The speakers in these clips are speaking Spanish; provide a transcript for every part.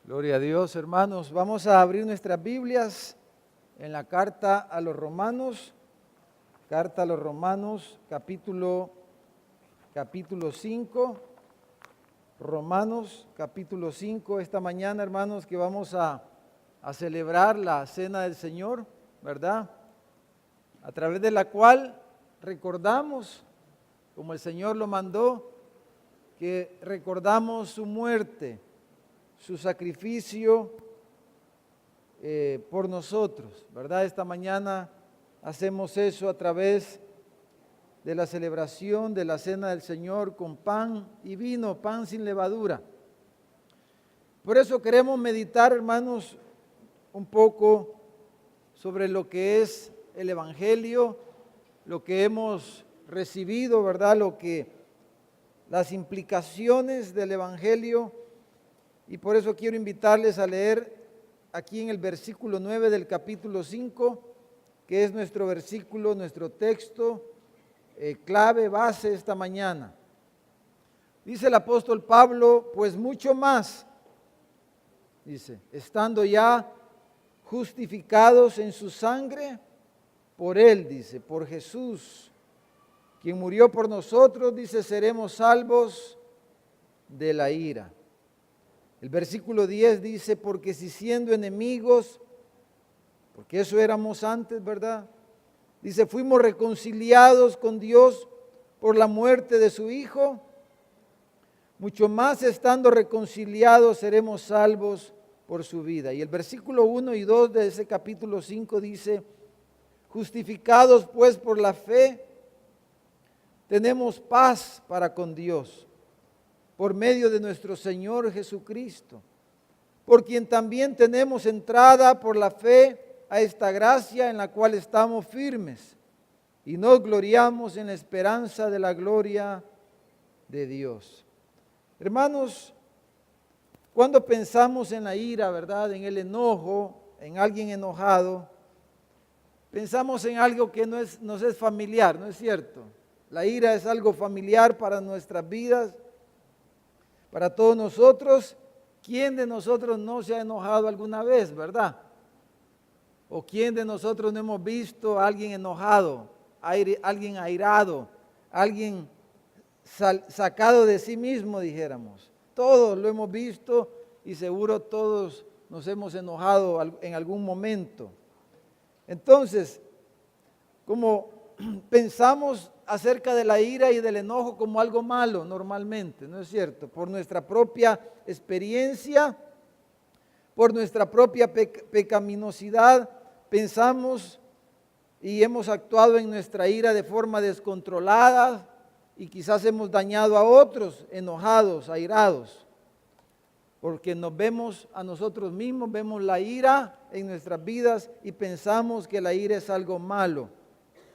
Gloria a Dios, hermanos. Vamos a abrir nuestras Biblias en la carta a los Romanos, capítulo 5. Romanos, capítulo 5. Esta mañana, hermanos, que vamos a celebrar la Cena del Señor, ¿verdad? A través de la cual recordamos, como el Señor lo mandó, que recordamos su muerte, su sacrificio por nosotros, ¿verdad? Esta mañana hacemos eso a través de la celebración de la Cena del Señor con pan y vino, pan sin levadura. Por eso queremos meditar, hermanos, un poco sobre lo que es el Evangelio, lo que hemos recibido, ¿verdad? Las implicaciones del Evangelio. Y por eso quiero invitarles a leer aquí en el versículo 9 del capítulo 5, que es nuestro versículo, nuestro texto clave, base esta mañana. Dice el apóstol Pablo, pues mucho más, dice, estando ya justificados en su sangre, por Él, dice, por Jesús, quien murió por nosotros, dice, seremos salvos de la ira. El versículo 10 dice, porque si siendo enemigos, porque eso éramos antes, ¿verdad? Dice, fuimos reconciliados con Dios por la muerte de su Hijo, mucho más estando reconciliados seremos salvos por su vida. Y el versículo 1 y 2 de ese capítulo 5 dice, justificados pues por la fe, tenemos paz para con Dios, por medio de nuestro Señor Jesucristo, por quien también tenemos entrada por la fe a esta gracia en la cual estamos firmes y nos gloriamos en la esperanza de la gloria de Dios. Hermanos, cuando pensamos en la ira, ¿verdad? En el enojo, en alguien enojado, pensamos en algo que nos es familiar, ¿no es cierto? La ira es algo familiar para nuestras vidas, para todos nosotros. ¿Quién de nosotros no se ha enojado alguna vez, verdad? ¿O quién de nosotros no hemos visto a alguien enojado, alguien airado, alguien sacado de sí mismo, dijéramos? Todos lo hemos visto y seguro todos nos hemos enojado en algún momento. Entonces, como pensamos acerca de la ira y del enojo como algo malo normalmente, ¿no es cierto? Por nuestra propia experiencia, por nuestra propia pecaminosidad, pensamos y hemos actuado en nuestra ira de forma descontrolada y quizás hemos dañado a otros enojados, airados, porque nos vemos a nosotros mismos, vemos la ira en nuestras vidas y pensamos que la ira es algo malo,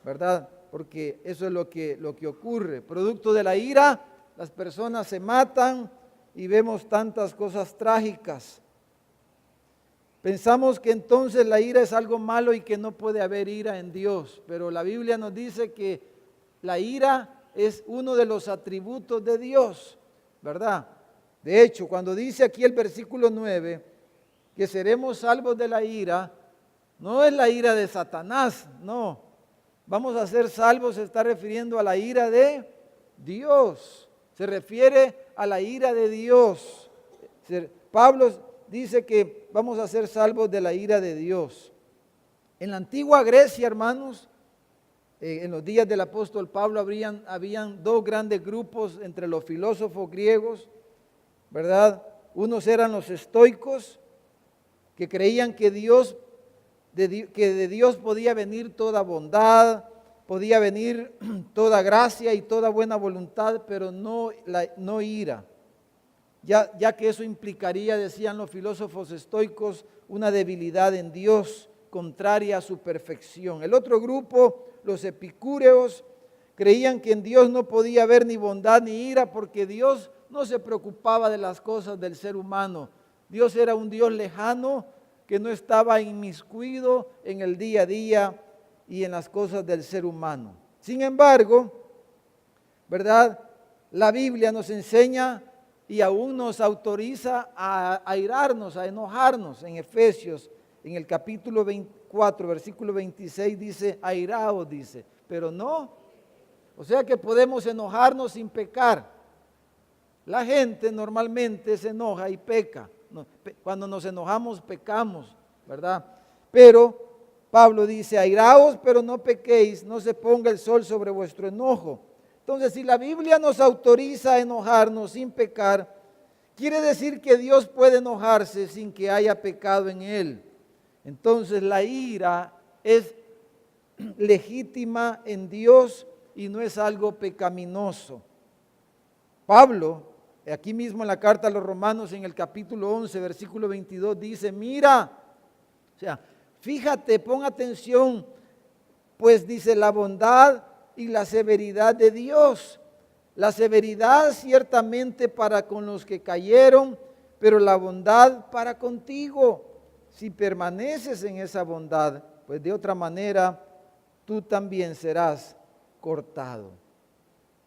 ¿verdad? Porque eso es lo que ocurre. Producto de la ira, las personas se matan y vemos tantas cosas trágicas. Pensamos que entonces la ira es algo malo y que no puede haber ira en Dios, pero la Biblia nos dice que la ira es uno de los atributos de Dios, ¿verdad? De hecho, cuando dice aquí el versículo 9 que seremos salvos de la ira, no es la ira de Satanás, no. Vamos a ser salvos, se está refiriendo a la ira de Dios. Se refiere a la ira de Dios. Pablo dice que vamos a ser salvos de la ira de Dios. En la antigua Grecia, hermanos, en los días del apóstol Pablo habían dos grandes grupos entre los filósofos griegos, ¿verdad? Unos eran los estoicos, que creían que de Dios podía venir toda bondad, podía venir toda gracia y toda buena voluntad, pero no ira. Ya que eso implicaría, decían los filósofos estoicos, una debilidad en Dios contraria a su perfección. El otro grupo, los epicúreos, creían que en Dios no podía haber ni bondad ni ira porque Dios no se preocupaba de las cosas del ser humano. Dios era un Dios lejano que no estaba inmiscuido en el día a día y en las cosas del ser humano. Sin embargo, ¿verdad? La Biblia nos enseña y aún nos autoriza a airarnos, a enojarnos. En Efesios, en el capítulo 24, versículo 26 dice, airaos, dice, pero no. O sea que podemos enojarnos sin pecar. La gente normalmente se enoja y peca. Cuando nos enojamos pecamos, ¿verdad? Pero Pablo dice, airaos, pero no pequéis, no se ponga el sol sobre vuestro enojo. Entonces, si la Biblia nos autoriza a enojarnos sin pecar, quiere decir que Dios puede enojarse sin que haya pecado en él. Entonces, la ira es legítima en Dios y no es algo pecaminoso. Pablo, aquí mismo en la carta a los Romanos, en el capítulo 11, versículo 22, dice, mira, o sea, fíjate, pon atención, pues dice la bondad y la severidad de Dios. La severidad ciertamente para con los que cayeron, pero la bondad para contigo, si permaneces en esa bondad, pues de otra manera tú también serás cortado.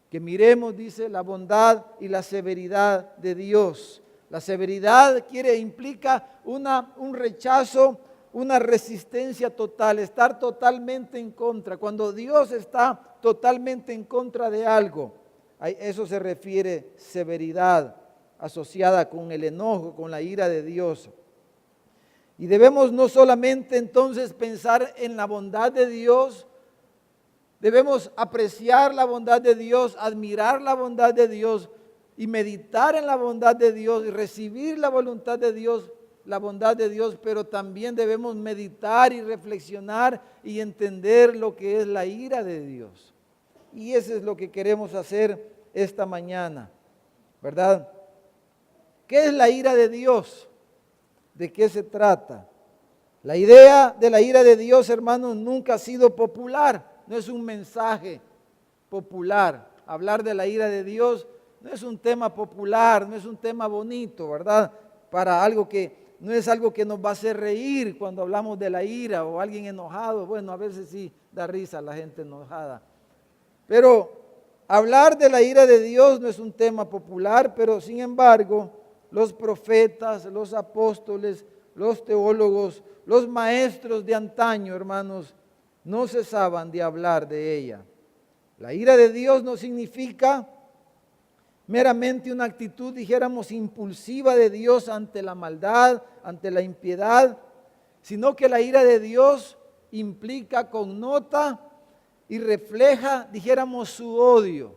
Que miremos, dice, la bondad y la severidad de Dios. La severidad implica un rechazo, una resistencia total, estar totalmente en contra. Cuando Dios está totalmente en contra de algo, a eso se refiere severidad, asociada con el enojo, con la ira de Dios. Y debemos no solamente entonces pensar en la bondad de Dios, debemos apreciar la bondad de Dios, admirar la bondad de Dios y meditar en la bondad de Dios y recibir la voluntad de Dios, la bondad de Dios, pero también debemos meditar y reflexionar y entender lo que es la ira de Dios. Y eso es lo que queremos hacer esta mañana, ¿verdad? ¿Qué es la ira de Dios? ¿De qué se trata? La idea de la ira de Dios, hermanos, nunca ha sido popular. No es un mensaje popular. Hablar de la ira de Dios no es un tema popular, no es un tema bonito, ¿verdad? Para algo que no es algo que nos va a hacer reír cuando hablamos de la ira o alguien enojado. Bueno, a veces sí da risa a la gente enojada. Pero hablar de la ira de Dios no es un tema popular, pero sin embargo, los profetas, los apóstoles, los teólogos, los maestros de antaño, hermanos, no cesaban de hablar de ella. La ira de Dios no significa meramente una actitud, dijéramos, impulsiva de Dios ante la maldad, ante la impiedad, sino que la ira de Dios implica, connota y refleja, dijéramos, su odio,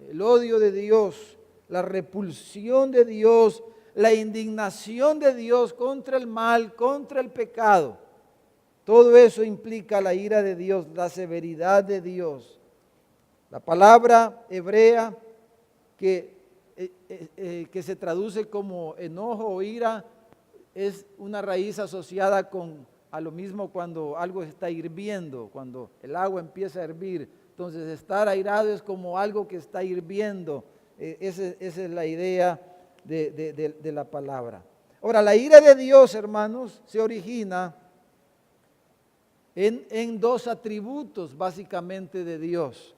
el odio de Dios, la repulsión de Dios, la indignación de Dios contra el mal, contra el pecado. Todo eso implica la ira de Dios, la severidad de Dios. La palabra hebrea que se traduce como enojo o ira es una raíz asociada a lo mismo cuando algo está hirviendo, cuando el agua empieza a hervir. Entonces estar airado es como algo que está hirviendo. Esa es la idea de la palabra. Ahora, la ira de Dios, hermanos, se origina en dos atributos básicamente de Dios.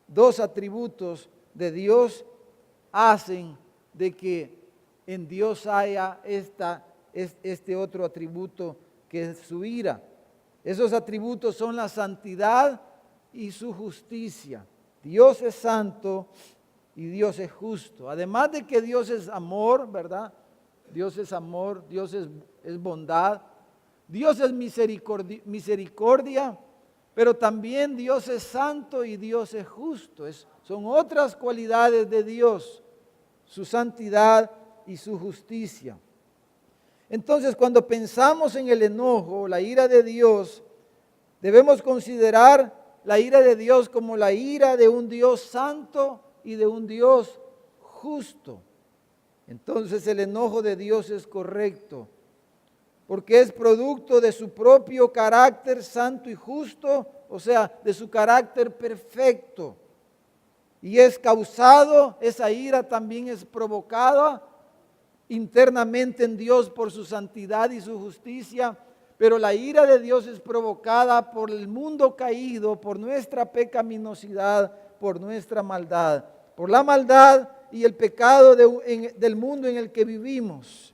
Dos atributos de Dios hacen de que en Dios haya este otro atributo que es su ira. Esos atributos son la santidad y su justicia. Dios es santo y Dios es justo. Además de que Dios es amor, ¿verdad? Dios es amor, Dios es bondad. Dios es misericordia, pero también Dios es santo y Dios es justo. Son otras cualidades de Dios, su santidad y su justicia. Entonces, cuando pensamos en el enojo, la ira de Dios, debemos considerar la ira de Dios como la ira de un Dios santo y de un Dios justo. Entonces, el enojo de Dios es correcto, porque es producto de su propio carácter santo y justo, o sea, de su carácter perfecto. Y es causado, esa ira también es provocada internamente en Dios por su santidad y su justicia, pero la ira de Dios es provocada por el mundo caído, por nuestra pecaminosidad, por nuestra maldad, por la maldad y el pecado del mundo en el que vivimos,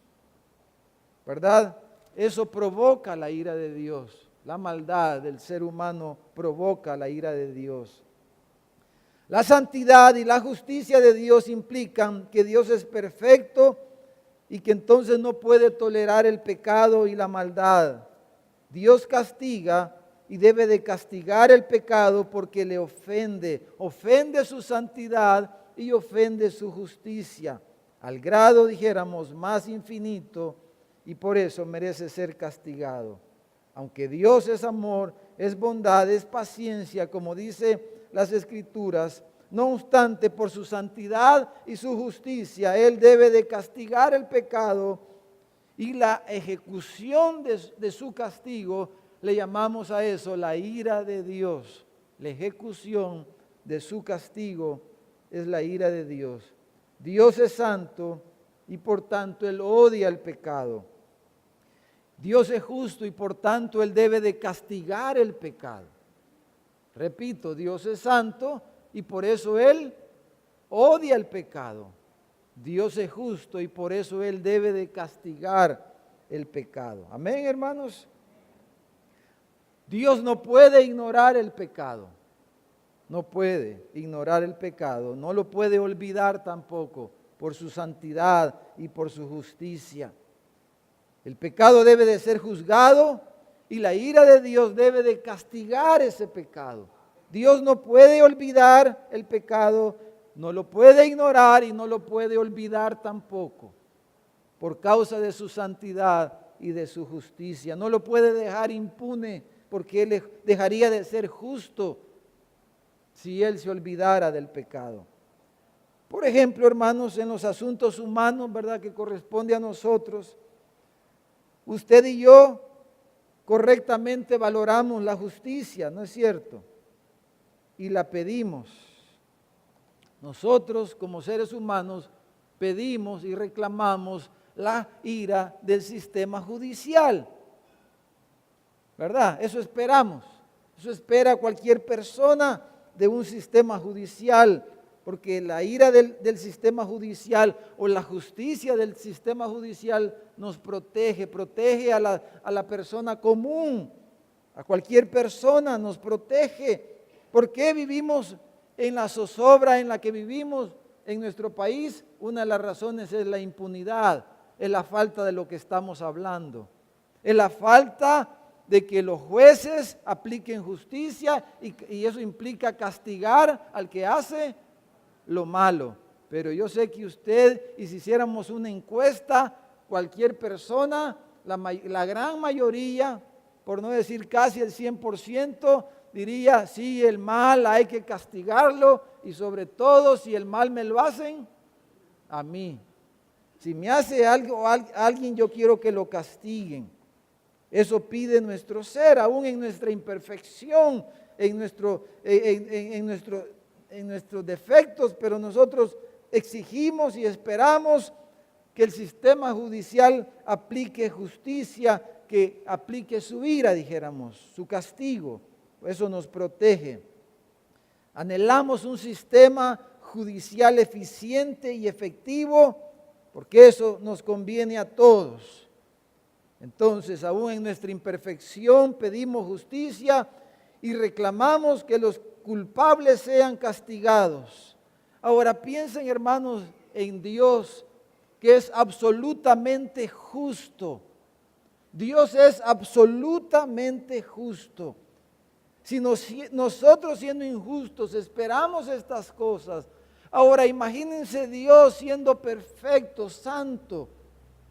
¿verdad? Eso provoca la ira de Dios. La maldad del ser humano provoca la ira de Dios. La santidad y la justicia de Dios implican que Dios es perfecto y que entonces no puede tolerar el pecado y la maldad. Dios castiga y debe de castigar el pecado porque le ofende su santidad y ofende su justicia, al grado, dijéramos, más infinito, y por eso merece ser castigado. Aunque Dios es amor, es bondad, es paciencia, como dice las Escrituras, no obstante, por su santidad y su justicia, Él debe de castigar el pecado, y la ejecución de su castigo, le llamamos a eso la ira de Dios. La ejecución de su castigo es la ira de Dios. Dios es santo y por tanto Él odia el pecado. Dios es justo y por tanto Él debe de castigar el pecado. Repito, Dios es santo y por eso Él odia el pecado. Dios es justo y por eso Él debe de castigar el pecado. Amén, hermanos. Dios no puede ignorar el pecado. No puede ignorar el pecado. No lo puede olvidar tampoco por su santidad y por su justicia. El pecado debe de ser juzgado y la ira de Dios debe de castigar ese pecado. Dios no puede olvidar el pecado, no lo puede ignorar y no lo puede olvidar tampoco, por causa de su santidad y de su justicia. No lo puede dejar impune, porque Él dejaría de ser justo si Él se olvidara del pecado. Por ejemplo, hermanos, en los asuntos humanos, ¿verdad?, que corresponde a nosotros, usted y yo correctamente valoramos la justicia, ¿no es cierto? Y la pedimos. Nosotros, como seres humanos, pedimos y reclamamos la ira del sistema judicial, ¿verdad? Eso esperamos. Eso espera cualquier persona de un sistema judicial, porque la ira del sistema judicial o la justicia del sistema judicial nos protege a la persona común, a cualquier persona nos protege. ¿Por qué vivimos en la zozobra en la que vivimos en nuestro país? Una de las razones es la impunidad, es la falta de lo que estamos hablando, es la falta de que los jueces apliquen justicia y eso implica castigar al que hace lo malo. Pero yo sé que usted, y si hiciéramos una encuesta, cualquier persona, la gran mayoría, por no decir casi el 100%, diría, sí, el mal hay que castigarlo y sobre todo si el mal me lo hacen a mí. Si me hace algo alguien, yo quiero que lo castiguen. Eso pide nuestro ser, aún en nuestra imperfección, en nuestros defectos, pero nosotros exigimos y esperamos que el sistema judicial aplique justicia, que aplique su ira, dijéramos, su castigo. Eso nos protege. Anhelamos un sistema judicial eficiente y efectivo, porque eso nos conviene a todos. Entonces, aún en nuestra imperfección, pedimos justicia y reclamamos que los culpables sean castigados. Ahora piensen, hermanos, en Dios, que es absolutamente justo. Dios es absolutamente justo. Si nosotros siendo injustos esperamos estas cosas, ahora imagínense Dios siendo perfecto, santo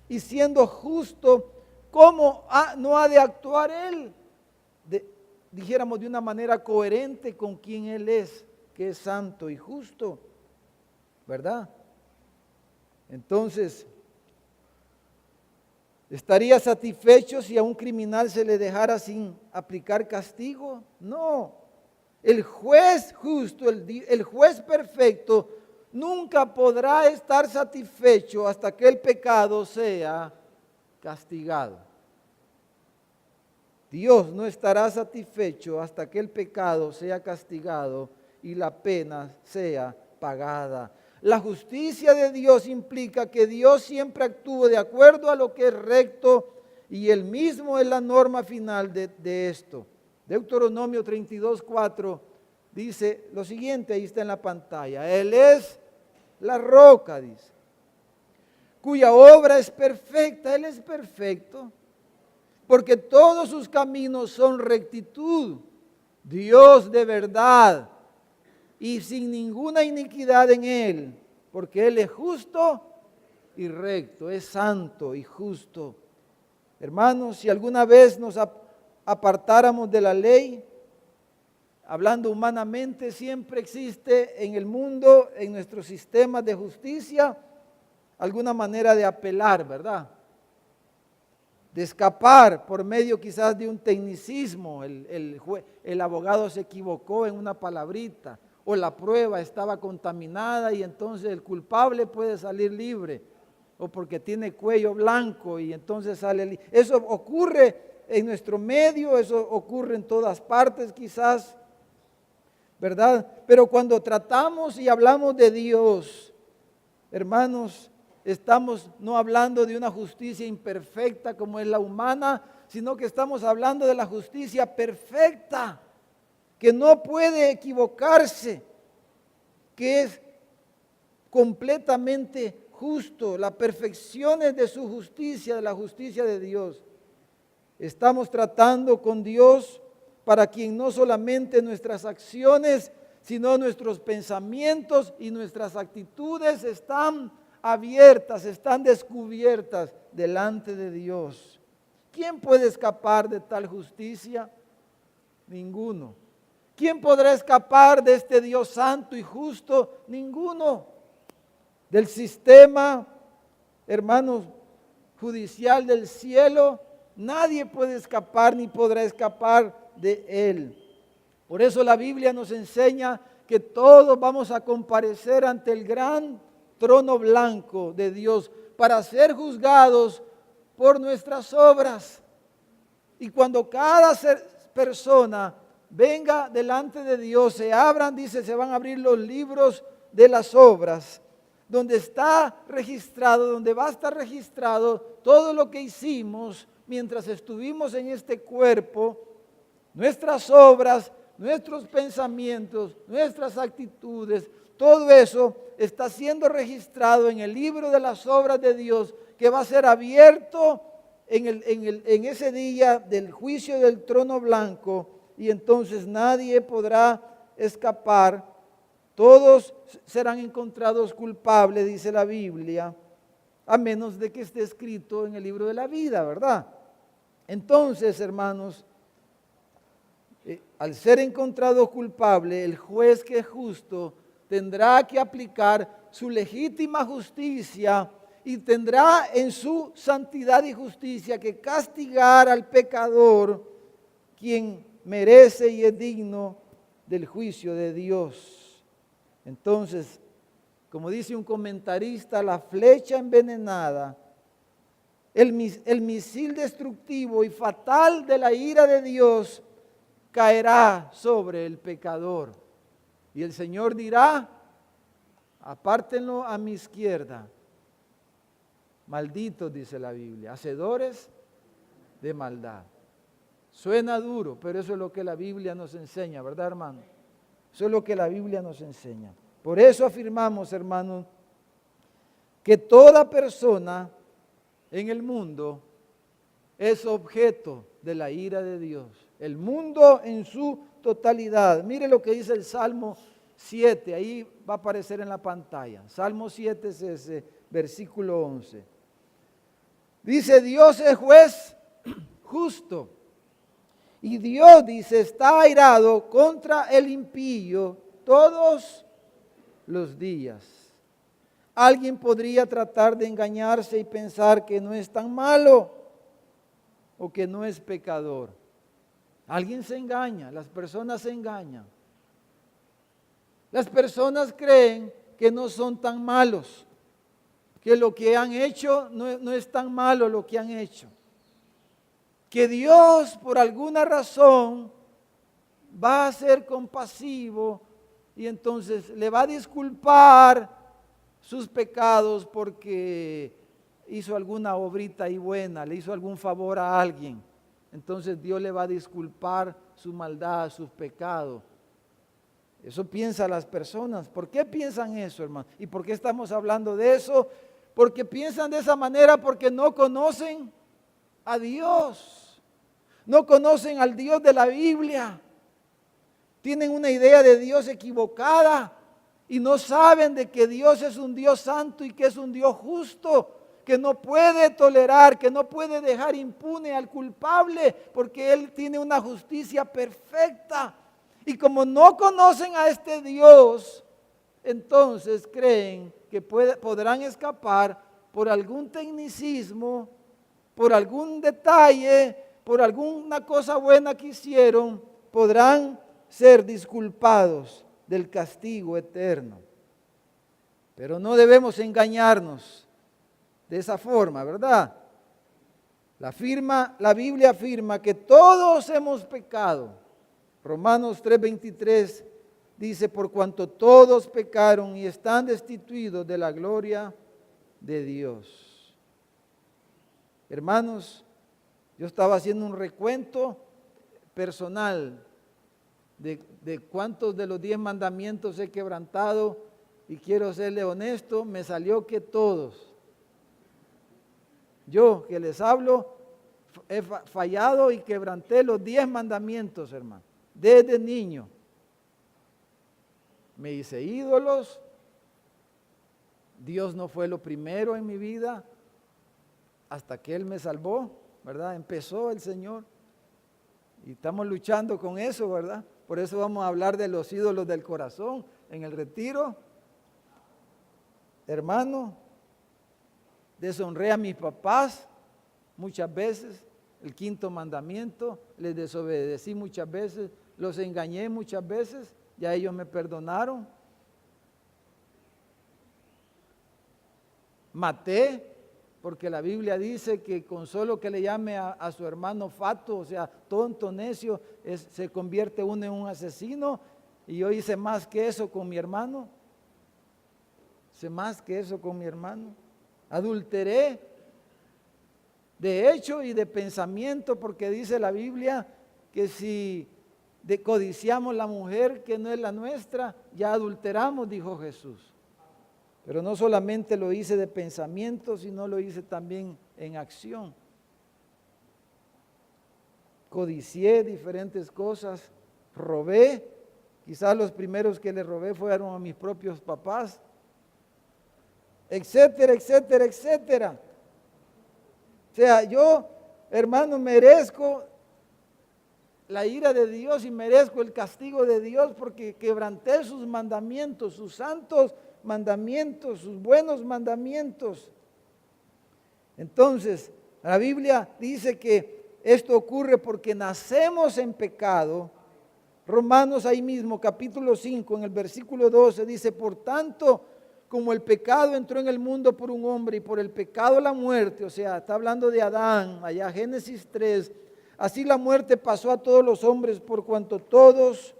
y siendo justo, ¿cómo no ha de actuar Él? Dijéramos de una manera coherente con quien Él es, que es santo y justo, ¿verdad? Entonces, ¿estaría satisfecho si a un criminal se le dejara sin aplicar castigo? No. El juez justo, el juez perfecto, nunca podrá estar satisfecho hasta que el pecado sea castigado. Dios no estará satisfecho hasta que el pecado sea castigado y la pena sea pagada. la justicia de Dios implica que Dios siempre actúa de acuerdo a lo que es recto y Él mismo es la norma final de esto. Deuteronomio 32:4 dice lo siguiente, ahí está en la pantalla. Él es la roca, dice, cuya obra es perfecta. Él es perfecto, porque todos sus caminos son rectitud. Dios de verdad y sin ninguna iniquidad en Él, porque Él es justo y recto, es santo y justo. Hermanos, si alguna vez nos apartáramos de la ley, hablando humanamente, siempre existe en el mundo, en nuestros sistemas de justicia, alguna manera de apelar, ¿verdad? De escapar por medio quizás de un tecnicismo. El abogado se equivocó en una palabrita, o la prueba estaba contaminada y entonces el culpable puede salir libre, o porque tiene cuello blanco y entonces sale libre. Eso ocurre en nuestro medio, eso ocurre en todas partes quizás, ¿verdad? Pero cuando tratamos y hablamos de Dios, hermanos, estamos no hablando de una justicia imperfecta como es la humana, sino que estamos hablando de la justicia perfecta, que no puede equivocarse, que es completamente justo. La perfección es de su justicia, de la justicia de Dios. Estamos tratando con Dios para quien no solamente nuestras acciones, sino nuestros pensamientos y nuestras actitudes están abiertas, están descubiertas delante de Dios. ¿Quién puede escapar de tal justicia? Ninguno. ¿Quién podrá escapar de este Dios santo y justo? Ninguno. Del sistema, hermanos, judicial del cielo, nadie puede escapar ni podrá escapar de Él. Por eso la Biblia nos enseña que todos vamos a comparecer ante el gran trono blanco de Dios para ser juzgados por nuestras obras. Y cuando cada persona venga delante de Dios, se abran, dice, se van a abrir los libros de las obras, donde está registrado, donde va a estar registrado todo lo que hicimos mientras estuvimos en este cuerpo, nuestras obras, nuestros pensamientos, nuestras actitudes, todo eso está siendo registrado en el libro de las obras de Dios, que va a ser abierto en ese día del juicio del trono blanco, y entonces nadie podrá escapar. Todos serán encontrados culpables, dice la Biblia, a menos de que esté escrito en el libro de la vida, ¿verdad? Entonces, hermanos, al ser encontrado culpable, el juez que es justo tendrá que aplicar su legítima justicia y tendrá en su santidad y justicia que castigar al pecador, quien merece y es digno del juicio de Dios. Entonces, como dice un comentarista, la flecha envenenada, el misil destructivo y fatal de la ira de Dios caerá sobre el pecador. Y el Señor dirá: apártenlo a mi izquierda. Malditos, dice la Biblia, hacedores de maldad. Suena duro, pero eso es lo que la Biblia nos enseña, ¿verdad, hermano? Eso es lo que la Biblia nos enseña. Por eso afirmamos, hermanos, que toda persona en el mundo es objeto de la ira de Dios. El mundo en su totalidad. Mire lo que dice el Salmo 7, ahí va a aparecer en la pantalla. Salmo 7 es ese, versículo 11. Dice: Dios es juez justo. Y Dios, dice, está airado contra el impío todos los días. Alguien podría tratar de engañarse y pensar que no es tan malo o que no es pecador. Alguien se engaña, las personas se engañan. Las personas creen que no son tan malos, que lo que han hecho no es tan malo lo que han hecho. Que Dios por alguna razón va a ser compasivo y entonces le va a disculpar sus pecados porque hizo alguna obrita ahí buena, le hizo algún favor a alguien, entonces Dios le va a disculpar su maldad, sus pecados. Eso piensan las personas. ¿Por qué piensan eso, hermano? ¿Y por qué estamos hablando de eso? Porque piensan de esa manera porque no conocen a Dios. No conocen al Dios de la Biblia. Tienen una idea de Dios equivocada y no saben de que Dios es un Dios santo y que es un Dios justo, que no puede tolerar, que no puede dejar impune al culpable, porque Él tiene una justicia perfecta. Y como no conocen a este Dios, entonces creen que podrán escapar por algún tecnicismo, por algún detalle, por alguna cosa buena que hicieron, podrán ser disculpados del castigo eterno. Pero no debemos engañarnos de esa forma, ¿verdad? La Biblia afirma que todos hemos pecado. Romanos 3:23 dice, por cuanto todos pecaron y están destituidos de la gloria de Dios. Hermanos, yo estaba haciendo un recuento personal de cuántos de los 10 mandamientos he quebrantado y quiero serle honesto, me salió que todos. Yo que les hablo, he fallado y quebranté los 10 mandamientos, hermano, desde niño. Me hice ídolos, Dios no fue lo primero en mi vida, hasta que Él me salvó, ¿verdad? Empezó el Señor y estamos luchando con eso, ¿verdad? Por eso vamos a hablar de los ídolos del corazón en el retiro. Hermano, deshonré a mis papás muchas veces, el 5.º mandamiento, les desobedecí muchas veces, los engañé muchas veces, ya ellos me perdonaron. Maté, porque la Biblia dice que con solo que le llame a su hermano fato, o sea, tonto, necio, se convierte uno en un asesino. Y yo hice más que eso con mi hermano. Hice más que eso con mi hermano. Adulteré de hecho y de pensamiento, porque dice la Biblia que si codiciamos la mujer que no es la nuestra, ya adulteramos, dijo Jesús. Pero no solamente lo hice de pensamiento, sino lo hice también en acción. Codicié diferentes cosas, robé, quizás los primeros que le robé fueron a mis propios papás, etcétera, etcétera, etcétera. O sea, yo, hermano, merezco la ira de Dios y merezco el castigo de Dios porque quebranté sus mandamientos, sus santos mandamientos, sus buenos mandamientos. Entonces, la Biblia dice que esto ocurre porque nacemos en pecado. Romanos ahí mismo, capítulo 5, en el versículo 12, dice, por tanto, como el pecado entró en el mundo por un hombre y por el pecado la muerte, o sea, está hablando de Adán, allá Génesis 3, así la muerte pasó a todos los hombres por cuanto todos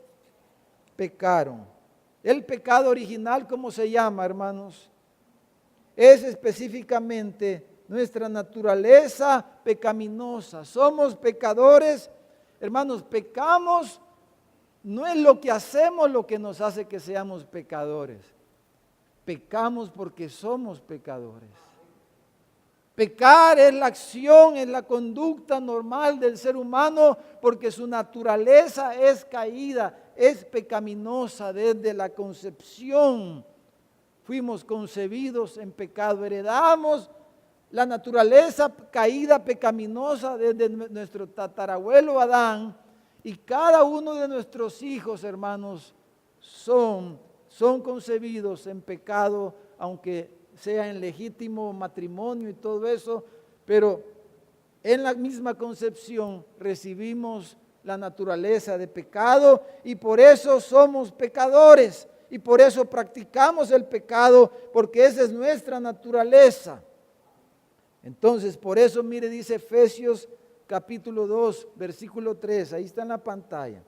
pecaron. El pecado original, ¿cómo se llama, hermanos? Es específicamente nuestra naturaleza pecaminosa. Somos pecadores, hermanos, pecamos. No es lo que hacemos lo que nos hace que seamos pecadores. Pecamos porque somos pecadores. Pecar es la acción, es la conducta normal del ser humano porque su naturaleza es caída, es pecaminosa desde la concepción. Fuimos concebidos en pecado, heredamos la naturaleza caída pecaminosa desde nuestro tatarabuelo Adán y cada uno de nuestros hijos, hermanos, son concebidos en pecado, aunque sea en legítimo matrimonio y todo eso, pero en la misma concepción recibimos la naturaleza de pecado y por eso somos pecadores y por eso practicamos el pecado, porque esa es nuestra naturaleza. Entonces, por eso, mire, dice Efesios capítulo 2, versículo 3, ahí está en la pantalla.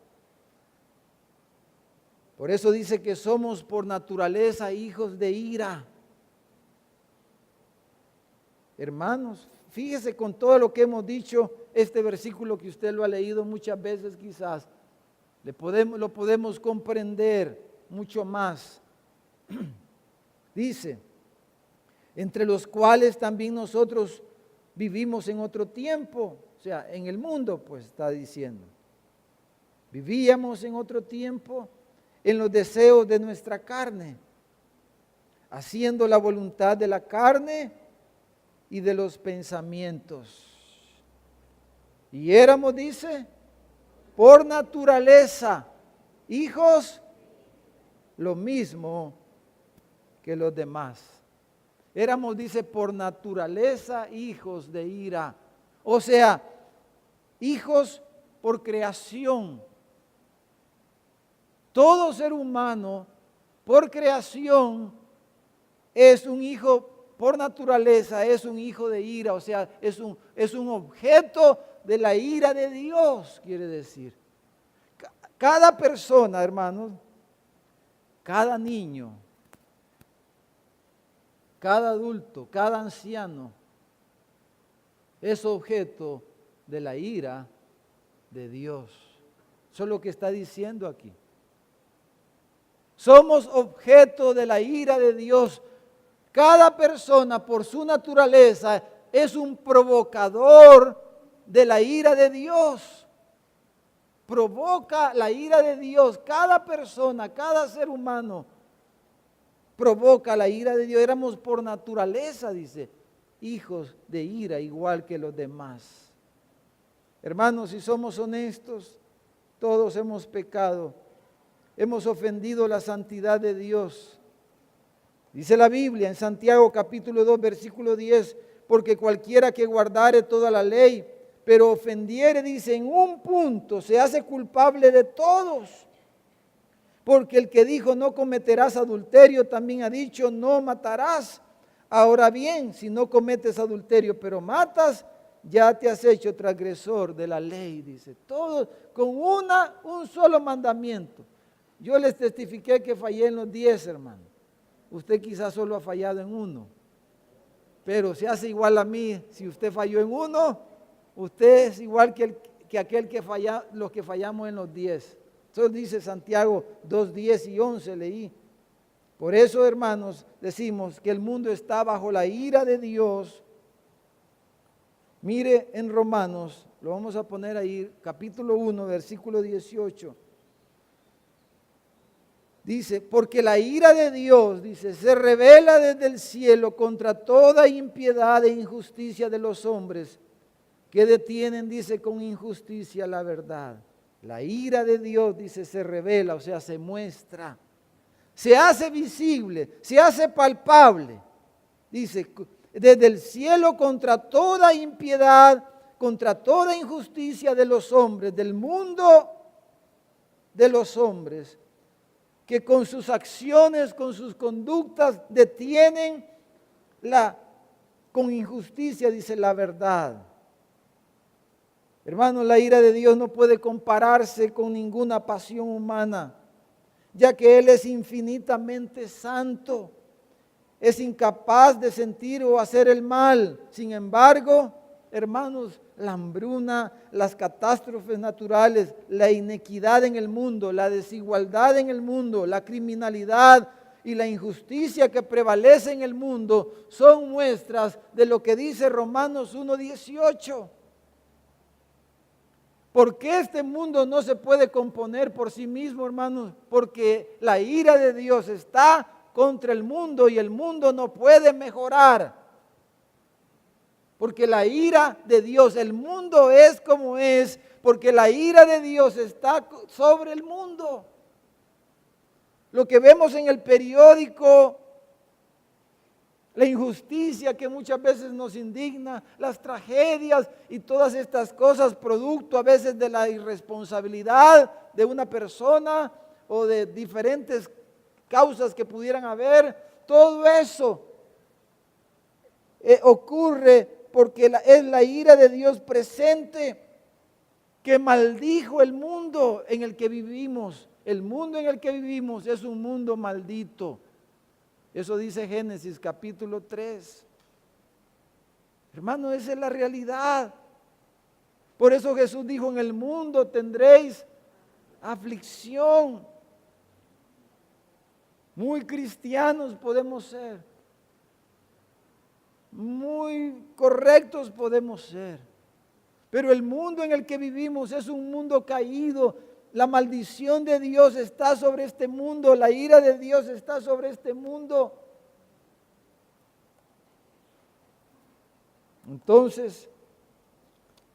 Por eso dice que somos por naturaleza hijos de ira. Hermanos, fíjese con todo lo que hemos dicho, este versículo que usted lo ha leído muchas veces quizás, lo podemos comprender mucho más. Dice, entre los cuales también nosotros vivimos en otro tiempo, o sea, en el mundo, pues está diciendo. Vivíamos en otro tiempo en los deseos de nuestra carne, haciendo la voluntad de la carne y de los pensamientos. Y éramos, dice, por naturaleza, hijos, lo mismo que los demás. Éramos, dice, por naturaleza, hijos de ira. O sea, hijos por creación. Todo ser humano, por creación, es un hijo, por naturaleza, es un hijo de ira. O sea, es un objeto de la ira de Dios, quiere decir. Cada persona, hermanos, cada niño, cada adulto, cada anciano, es objeto de la ira de Dios. Eso es lo que está diciendo aquí. Somos objeto de la ira de Dios. Cada persona por su naturaleza es un provocador de la ira de Dios. Provoca la ira de Dios. Cada persona, cada ser humano provoca la ira de Dios. Éramos por naturaleza, dice, hijos de ira igual que los demás. Hermanos, si somos honestos, todos hemos pecado. Hemos ofendido la santidad de Dios. Dice la Biblia en Santiago capítulo 2 versículo 10, porque cualquiera que guardare toda la ley, pero ofendiere, dice, en un punto, se hace culpable de todos. Porque el que dijo no cometerás adulterio, también ha dicho no matarás. Ahora bien, si no cometes adulterio, pero matas, ya te has hecho transgresor de la ley, dice. Todos con un solo mandamiento. Yo les testifiqué que fallé en los 10, hermano. Usted quizás solo ha fallado en uno. Pero se hace igual a mí. Si usted falló en uno, usted es igual que aquel que falla, los que fallamos en los 10. Eso dice Santiago 2, 10 y 11, leí. Por eso, hermanos, decimos que el mundo está bajo la ira de Dios. Mire en Romanos, lo vamos a poner ahí, capítulo 1, versículo 18. Dice, porque la ira de Dios, dice, se revela desde el cielo contra toda impiedad e injusticia de los hombres que detienen, dice, con injusticia la verdad. La ira de Dios, dice, se revela, o sea, se muestra, se hace visible, se hace palpable. Dice, desde el cielo contra toda impiedad, contra toda injusticia de los hombres, del mundo de los hombres, que con sus acciones, con sus conductas detienen con injusticia, dice, la verdad. Hermanos, la ira de Dios no puede compararse con ninguna pasión humana, ya que Él es infinitamente santo, es incapaz de sentir o hacer el mal. Sin embargo, hermanos, la hambruna, las catástrofes naturales, la inequidad en el mundo, la desigualdad en el mundo, la criminalidad y la injusticia que prevalece en el mundo son muestras de lo que dice Romanos 1:18. ¿Por qué este mundo no se puede componer por sí mismo, hermanos? Porque la ira de Dios está contra el mundo y el mundo no puede mejorar. Porque la ira de Dios, el mundo es como es, porque la ira de Dios está sobre el mundo. Lo que vemos en el periódico, la injusticia que muchas veces nos indigna, las tragedias y todas estas cosas, producto a veces de la irresponsabilidad de una persona o de diferentes causas que pudieran haber, todo eso ocurre porque es la ira de Dios presente que maldijo el mundo en el que vivimos. El mundo en el que vivimos es un mundo maldito. Eso dice Génesis capítulo 3. Hermano, esa es la realidad. Por eso Jesús dijo, en el mundo tendréis aflicción. Muy cristianos podemos ser. Muy correctos podemos ser. Pero el mundo en el que vivimos es un mundo caído. La maldición de Dios está sobre este mundo. La ira de Dios está sobre este mundo. Entonces,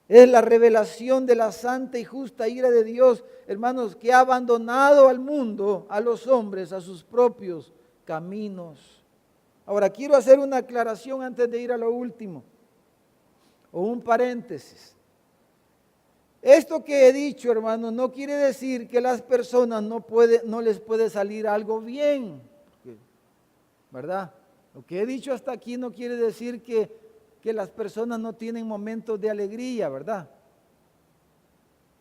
es la revelación de la santa y justa ira de Dios, hermanos, que ha abandonado al mundo, a los hombres, a sus propios caminos. Ahora, quiero hacer una aclaración antes de ir a lo último, o un paréntesis. Esto que he dicho, hermanos, no quiere decir que las personas no les puede salir algo bien, ¿verdad? Lo que he dicho hasta aquí no quiere decir que las personas no tienen momentos de alegría, ¿verdad?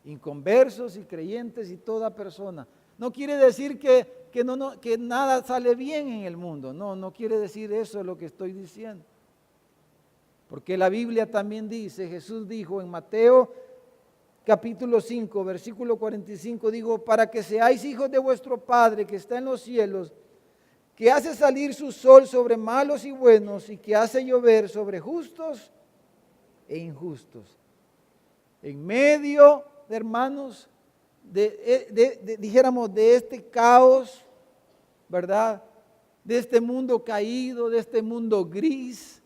Inconversos y creyentes y toda persona. No quiere decir que nada sale bien en el mundo. No quiere decir eso lo que estoy diciendo. Porque la Biblia también dice, Jesús dijo en Mateo capítulo 5, versículo 45, digo, para que seáis hijos de vuestro Padre que está en los cielos, que hace salir su sol sobre malos y buenos y que hace llover sobre justos e injustos. En medio, hermanos, dijéramos, de este caos, ¿verdad? De este mundo caído, de este mundo gris,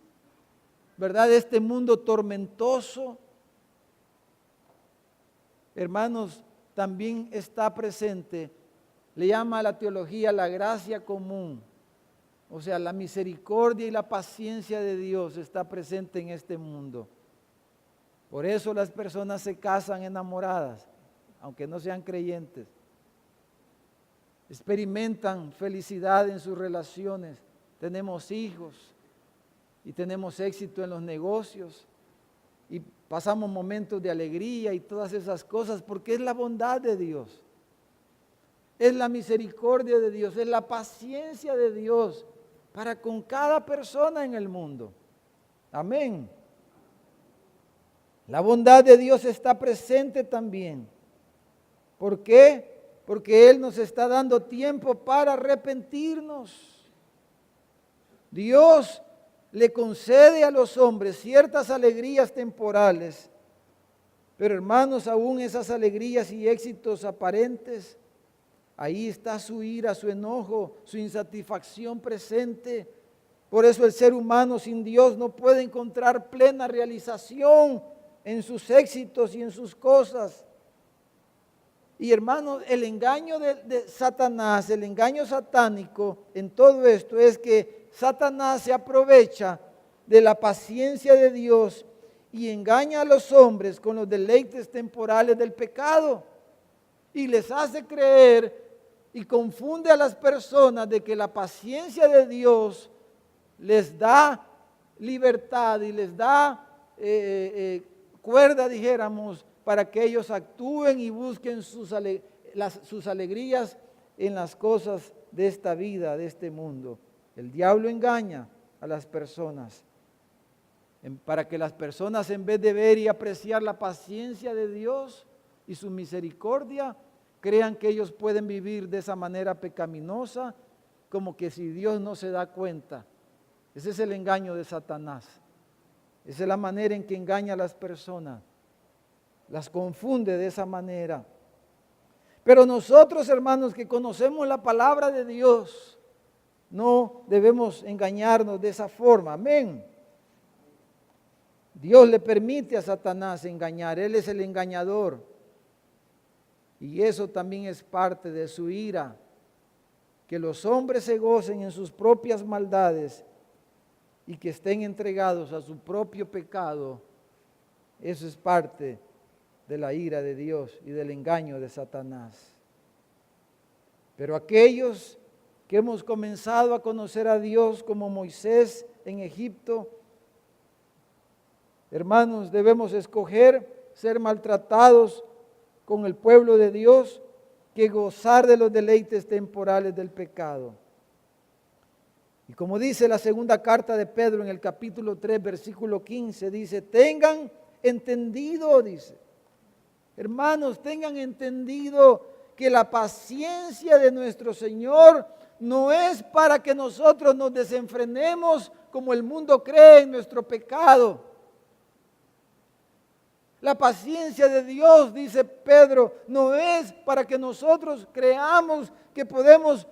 ¿verdad? De este mundo tormentoso. Hermanos, también está presente, le llama a la teología la gracia común, o sea, la misericordia y la paciencia de Dios está presente en este mundo. Por eso las personas se casan enamoradas, aunque no sean creyentes. Experimentan felicidad en sus relaciones, tenemos hijos y tenemos éxito en los negocios y pasamos momentos de alegría y todas esas cosas porque es la bondad de Dios. Es la misericordia de Dios, es la paciencia de Dios para con cada persona en el mundo. Amén. La bondad de Dios está presente también. ¿Por qué? Porque Él nos está dando tiempo para arrepentirnos. Dios le concede a los hombres ciertas alegrías temporales, pero hermanos, aún esas alegrías y éxitos aparentes, ahí está su ira, su enojo, su insatisfacción presente. Por eso el ser humano sin Dios no puede encontrar plena realización en sus éxitos y en sus cosas. Y hermanos, el engaño de Satanás, el engaño satánico en todo esto es que Satanás se aprovecha de la paciencia de Dios y engaña a los hombres con los deleites temporales del pecado y les hace creer y confunde a las personas de que la paciencia de Dios les da libertad y les da cuerda, dijéramos, para que ellos actúen y busquen sus alegrías en las cosas de esta vida, de este mundo. El diablo engaña a las personas para que las personas, en vez de ver y apreciar la paciencia de Dios y su misericordia, crean que ellos pueden vivir de esa manera pecaminosa, como que si Dios no se da cuenta. Ese es el engaño de Satanás. Esa es la manera en que engaña a las personas. Las confunde de esa manera. Pero nosotros, hermanos, que conocemos la palabra de Dios, no debemos engañarnos de esa forma. Amén. Dios le permite a Satanás engañar. Él es el engañador. Y eso también es parte de su ira. Que los hombres se gocen en sus propias maldades y que estén entregados a su propio pecado. Eso es parte de la ira de Dios y del engaño de Satanás. Pero aquellos que hemos comenzado a conocer a Dios como Moisés en Egipto, hermanos, debemos escoger ser maltratados con el pueblo de Dios que gozar de los deleites temporales del pecado. Y como dice la segunda carta de Pedro en el capítulo 3, versículo 15, dice, tengan entendido, dice, hermanos, tengan entendido que la paciencia de nuestro Señor no es para que nosotros nos desenfrenemos como el mundo cree en nuestro pecado. La paciencia de Dios, dice Pedro, no es para que nosotros creamos que podemos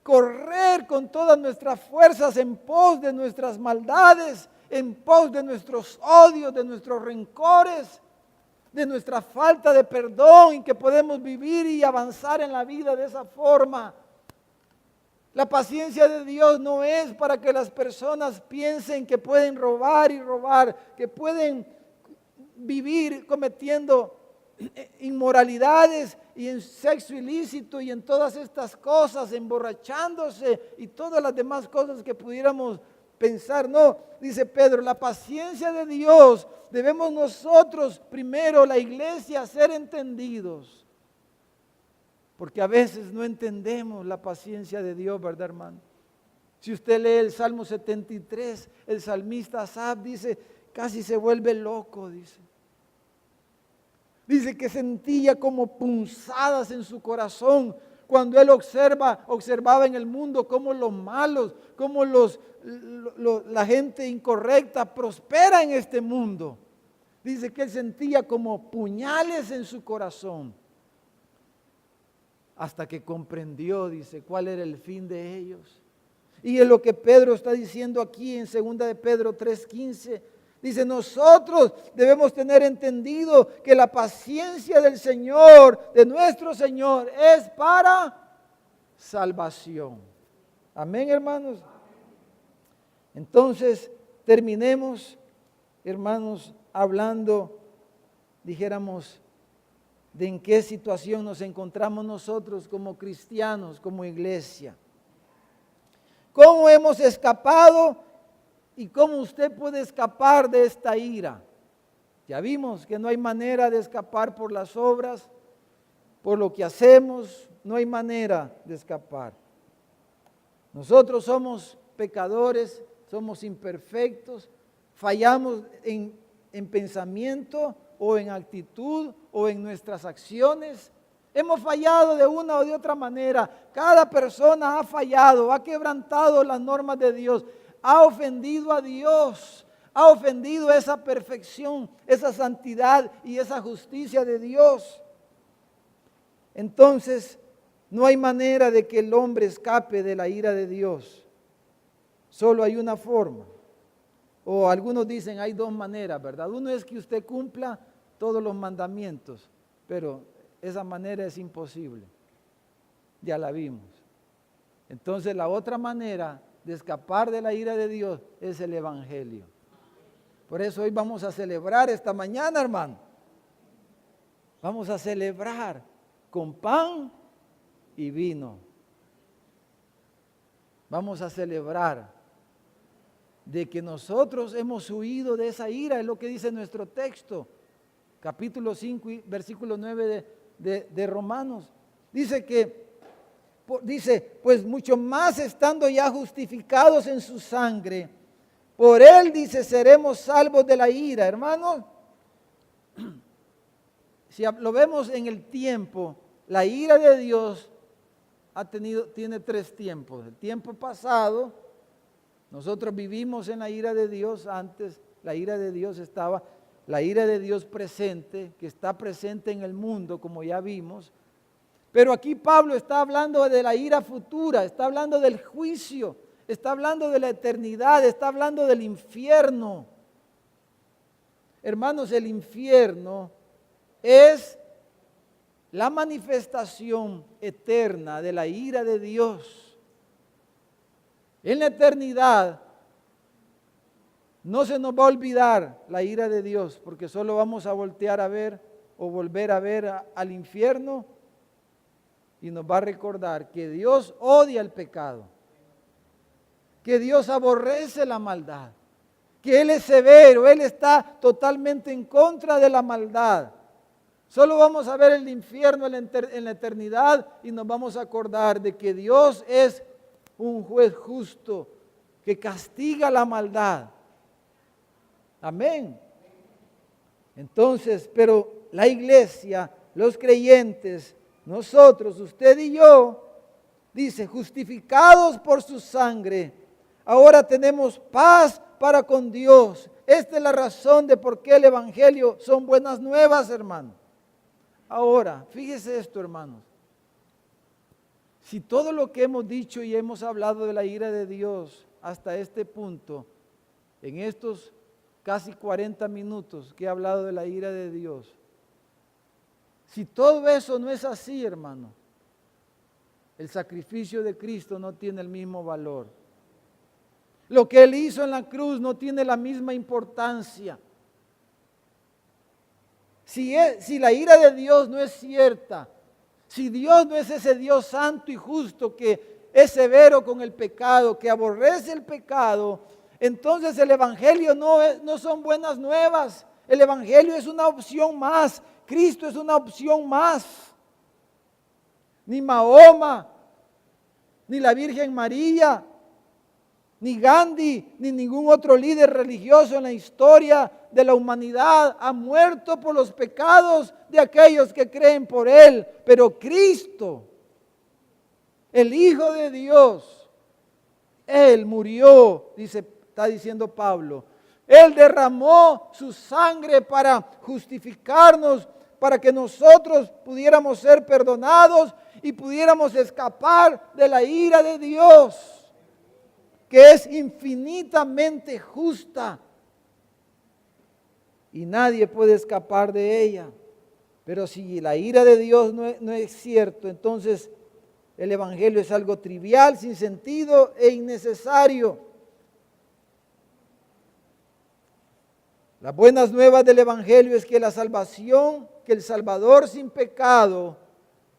correr con todas nuestras fuerzas en pos de nuestras maldades, en pos de nuestros odios, de nuestros rencores, de nuestra falta de perdón, y que podemos vivir y avanzar en la vida de esa forma. La paciencia de Dios no es para que las personas piensen que pueden robar y robar, que pueden vivir cometiendo inmoralidades y en sexo ilícito y en todas estas cosas, emborrachándose y todas las demás cosas que pudiéramos pensar. No, dice Pedro, la paciencia de Dios debemos nosotros primero, la iglesia, ser entendidos. Porque a veces no entendemos la paciencia de Dios, ¿verdad, hermano? Si usted lee el Salmo 73, el salmista Asaf dice, casi se vuelve loco, dice. Dice que sentía como punzadas en su corazón cuando él observaba en el mundo cómo los malos, cómo la gente incorrecta prospera en este mundo. Dice que él sentía como puñales en su corazón. Hasta que comprendió, dice, cuál era el fin de ellos. Y es lo que Pedro está diciendo aquí en 2 de Pedro 3:15. Dice, nosotros debemos tener entendido que la paciencia del Señor, de nuestro Señor, es para salvación. Amén, hermanos. Entonces, terminemos, hermanos, hablando, dijéramos, de en qué situación nos encontramos nosotros como cristianos, como iglesia. ¿Cómo hemos escapado? ¿Y cómo usted puede escapar de esta ira? Ya vimos que no hay manera de escapar por las obras, por lo que hacemos, no hay manera de escapar. Nosotros somos pecadores, somos imperfectos, fallamos en pensamiento o en actitud o en nuestras acciones. Hemos fallado de una o de otra manera. Cada persona ha fallado, ha quebrantado las normas de Dios. Ha ofendido a Dios, ha ofendido esa perfección, esa santidad y esa justicia de Dios. Entonces, no hay manera de que el hombre escape de la ira de Dios. Solo hay una forma. O algunos dicen hay dos maneras, ¿verdad? Uno es que usted cumpla todos los mandamientos, pero esa manera es imposible. Ya la vimos. Entonces, la otra manera de escapar de la ira de Dios es el Evangelio. Por eso hoy vamos a celebrar esta mañana, hermano. Vamos a celebrar con pan y vino. Vamos a celebrar de que nosotros hemos huido de esa ira, es lo que dice nuestro texto, capítulo 5, versículo 9 de Romanos. Dice, pues mucho más estando ya justificados en su sangre, por él, dice, seremos salvos de la ira. Hermanos, si lo vemos en el tiempo, la ira de Dios tiene tres tiempos. El tiempo pasado, nosotros vivimos en la ira de Dios antes, la ira de Dios estaba, la ira de Dios presente, que está presente en el mundo, como ya vimos. Pero aquí Pablo está hablando de la ira futura, está hablando del juicio, está hablando de la eternidad, está hablando del infierno. Hermanos, el infierno es la manifestación eterna de la ira de Dios. En la eternidad no se nos va a olvidar la ira de Dios, porque solo vamos a voltear a ver o volver a ver al infierno. Y nos va a recordar que Dios odia el pecado, que Dios aborrece la maldad, que Él es severo, Él está totalmente en contra de la maldad. Solo vamos a ver el infierno en la eternidad y nos vamos a acordar de que Dios es un juez justo, que castiga la maldad. Amén. Entonces, pero la iglesia, los creyentes, nosotros, usted y yo, dice, justificados por su sangre, ahora tenemos paz para con Dios. Esta es la razón de por qué el evangelio son buenas nuevas, hermano. Ahora, fíjese esto, hermanos. Si todo lo que hemos dicho y hemos hablado de la ira de Dios hasta este punto, en estos casi 40 minutos que he hablado de la ira de Dios, si todo eso no es así, hermano, el sacrificio de Cristo no tiene el mismo valor. Lo que Él hizo en la cruz no tiene la misma importancia. Si la ira de Dios no es cierta, si Dios no es ese Dios santo y justo que es severo con el pecado, que aborrece el pecado, entonces el evangelio no son buenas nuevas. El evangelio es una opción más. Cristo es una opción más. Ni Mahoma, ni la Virgen María, ni Gandhi, ni ningún otro líder religioso en la historia de la humanidad ha muerto por los pecados de aquellos que creen por Él. Pero Cristo, el Hijo de Dios, Él murió, está diciendo Pablo. Él derramó su sangre para justificarnos, para que nosotros pudiéramos ser perdonados y pudiéramos escapar de la ira de Dios, que es infinitamente justa y nadie puede escapar de ella. Pero si la ira de Dios no es cierto, entonces el evangelio es algo trivial, sin sentido e innecesario. Las buenas nuevas del evangelio es que la salvación, que el Salvador sin pecado,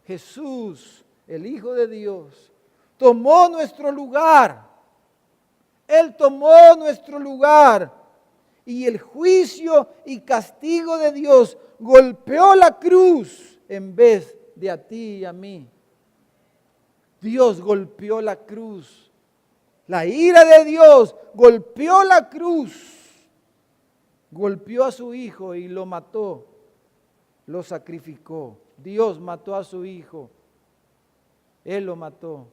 Jesús, el Hijo de Dios, tomó nuestro lugar. Él tomó nuestro lugar y el juicio y castigo de Dios golpeó la cruz en vez de a ti y a mí. Dios golpeó la cruz. La ira de Dios golpeó la cruz. Golpeó a su Hijo y lo mató. Lo sacrificó. Dios mató a su Hijo. Él lo mató.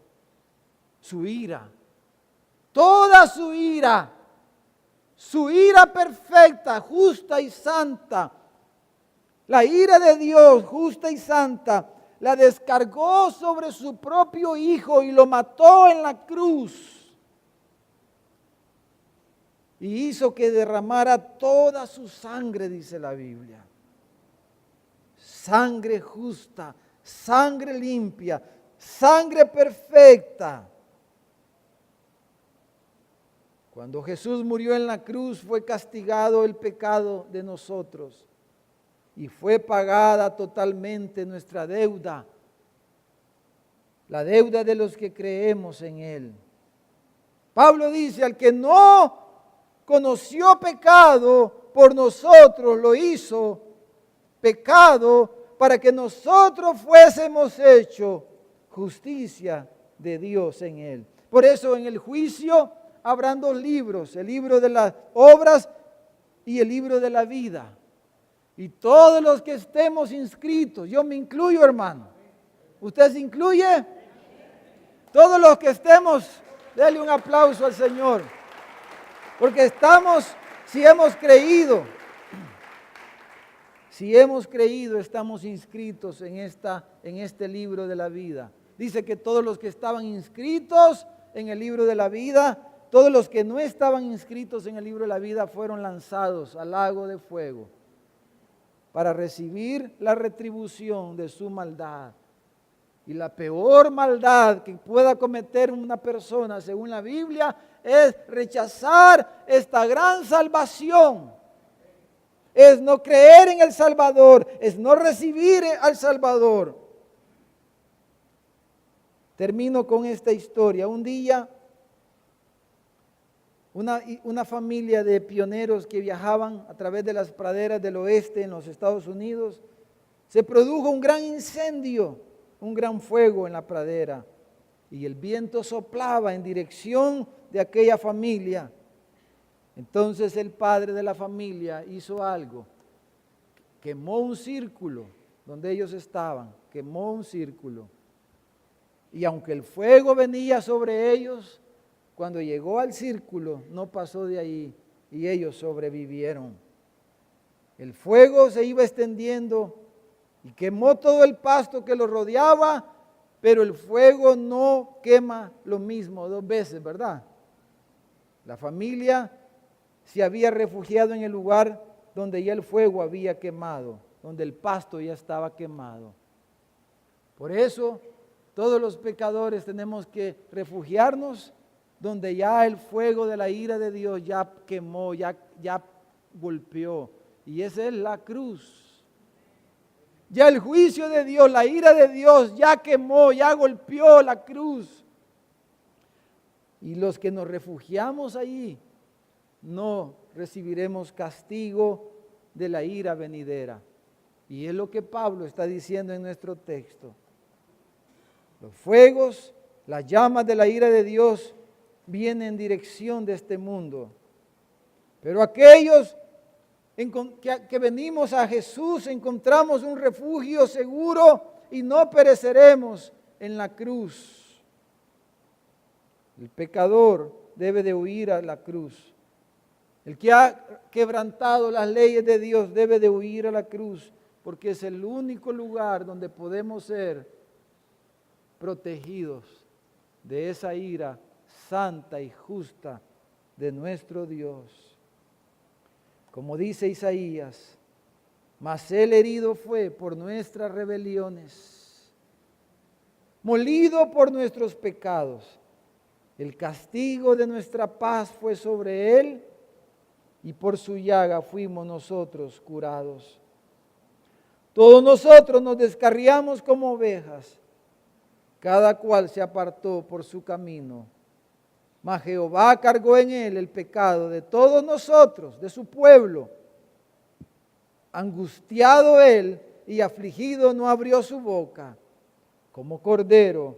Su ira. Toda su ira perfecta, justa y santa, la ira de Dios justa y santa, la descargó sobre su propio Hijo y lo mató en la cruz. Y hizo que derramara toda su sangre, dice la Biblia. Sangre justa, sangre limpia, sangre perfecta. Cuando Jesús murió en la cruz fue castigado el pecado de nosotros y fue pagada totalmente nuestra deuda, la deuda de los que creemos en Él. Pablo dice, al que no conoció pecado, por nosotros lo hizo pecado para que nosotros fuésemos hechos justicia de Dios en Él. Por eso en el juicio habrán dos libros, el libro de las obras y el libro de la vida. Y todos los que estemos inscritos, yo me incluyo, hermano. ¿Usted se incluye? Todos los que estemos, denle un aplauso al Señor. Porque si hemos creído, estamos inscritos en este libro de la vida. Dice que todos los que estaban inscritos en el libro de la vida, todos los que no estaban inscritos en el libro de la vida fueron lanzados al lago de fuego para recibir la retribución de su maldad. Y la peor maldad que pueda cometer una persona, según la Biblia, es rechazar esta gran salvación. Es no creer en el Salvador, es no recibir al Salvador. Termino con esta historia. Un día, una familia de pioneros que viajaban a través de las praderas del oeste en los Estados Unidos, se produjo un gran incendio, un gran fuego en la pradera. y el viento soplaba en dirección de aquella familia. Entonces el padre de la familia hizo algo, quemó un círculo donde ellos estaban, quemó un círculo. Y aunque el fuego venía sobre ellos, cuando llegó al círculo no pasó de ahí y ellos sobrevivieron. El fuego se iba extendiendo y quemó todo el pasto que lo rodeaba, pero el fuego no quema lo mismo dos veces, ¿verdad? La familia se había refugiado en el lugar donde ya el fuego había quemado, donde el pasto ya estaba quemado. Por eso, todos los pecadores tenemos que refugiarnos donde ya el fuego de la ira de Dios ya quemó, ya golpeó. Y esa es la cruz. Ya el juicio de Dios, la ira de Dios ya quemó, ya golpeó la cruz. Y los que nos refugiamos allí no recibiremos castigo de la ira venidera. Y es lo que Pablo está diciendo en nuestro texto. Los fuegos, las llamas de la ira de Dios vienen en dirección de este mundo. Pero aquellos que venimos a Jesús encontramos un refugio seguro y no pereceremos en la cruz. El pecador debe de huir a la cruz. El que ha quebrantado las leyes de Dios debe de huir a la cruz, porque es el único lugar donde podemos ser protegidos de esa ira santa y justa de nuestro Dios. Como dice Isaías, mas él herido fue por nuestras rebeliones, molido por nuestros pecados. El castigo de nuestra paz fue sobre él, y por su llaga fuimos nosotros curados. Todos nosotros nos descarriamos como ovejas, cada cual se apartó por su camino. Mas Jehová cargó en él el pecado de todos nosotros, de su pueblo. Angustiado él y afligido no abrió su boca. Como cordero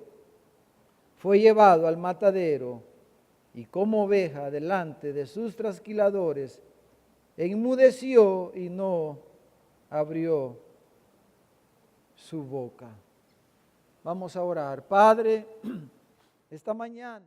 fue llevado al matadero, y como oveja delante de sus trasquiladores, enmudeció y no abrió su boca. Vamos a orar. Padre, esta mañana